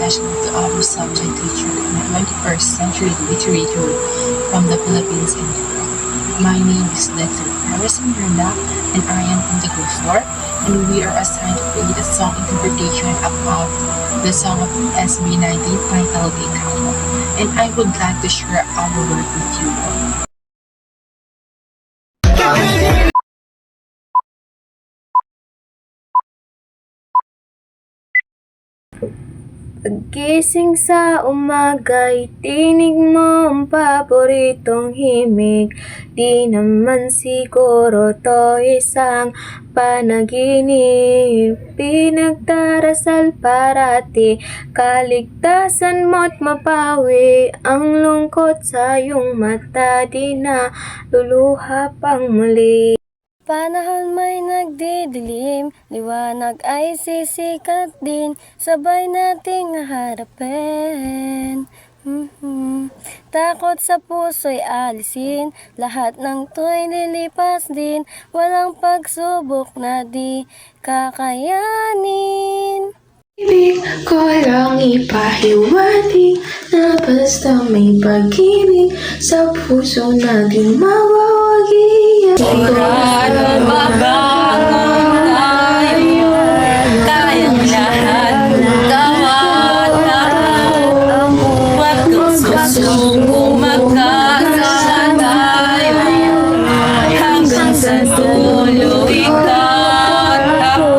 International to our subject teacher in 21st century literature from the Philippines and Europe. My name is Dexter Harrison Miranda and I am in the group 4 and we are assigned to read a song interpretation about the song of SB19 titled Ikaw. And I would like to share our work with you all. Paggising sa umaga'y tinig mo ang paboritong himig. Di naman siguro to isang panaginip. Pinagdarasal parati, kaligtasan mo't mapawi ang lungkot sa iyong mata. Di na luluha pang muli. Panahon may nagdidilim, liwanag ay sisikat din, sabay nating harapin. Takot sa puso'y alisin, lahat ng to'y lilipas din, walang pagsubok na di kakayanin. Ibig ko lang ipahiwatig na basta may pag-ibig sa puso natin mawawagi. Sigurado mabangon tayo, tayong lahat gawat na huwag kang susubong magkasama tayo hanggang sa dulo ikaw at ako.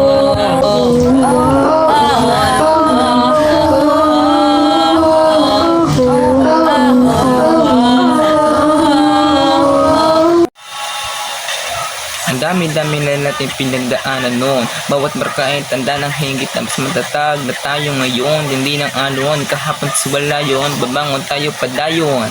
Ang dami-dami na natin pinagdaanan noon. Bawat marka ay tanda ng hingit na mas matatag na tayo ngayon. Hindi ng alon, kahapon wala yun. Babangon tayo padayon.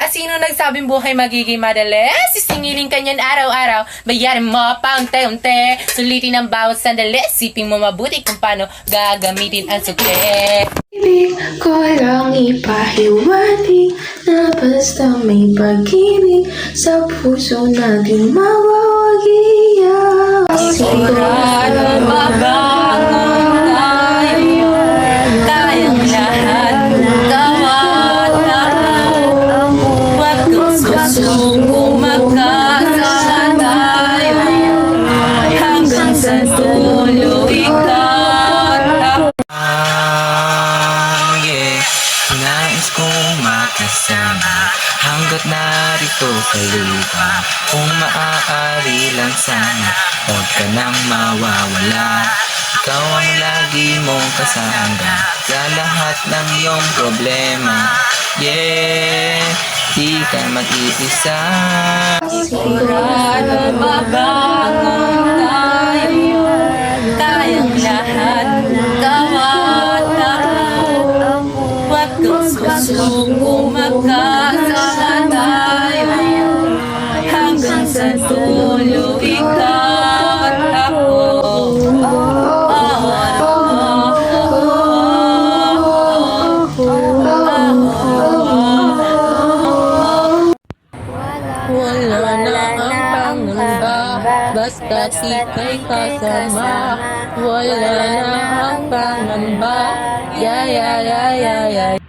At sino nagsabing buhay magiging madali? Sisingilin ka niyan araw-araw. Bayaran mo pa unti-unti. Sulitin ang bawat sandali. Siping mo mabuti kung paano gagamitin ang sukli. Ibig ko lang ipahiwatig na basta may pag-ibig sa puso natin mawawagi. Sigurado mabangon tayo, tayong lahat gawat na huwag kang susubong magkasama tayo hanggang sa dulo ikaw at ako. Nais kong makasama hanggat narito sa lupa. Kung maaari lang sana, huwag ka nang mawawala. Ikaw ang lagi mong kasama sa lahat ng iyong problema. Yeah, di ka mag-iisa. Sigurado mabangon tayo, tayong lahat gawat na huwag kang susubong magkasama tayo hanggang sa dulo ikaw at ako. Wala na ang pangamba, basta ika'y kasama. Wala na ang pangamba, yeah, yeah, yeah, yeah, yeah.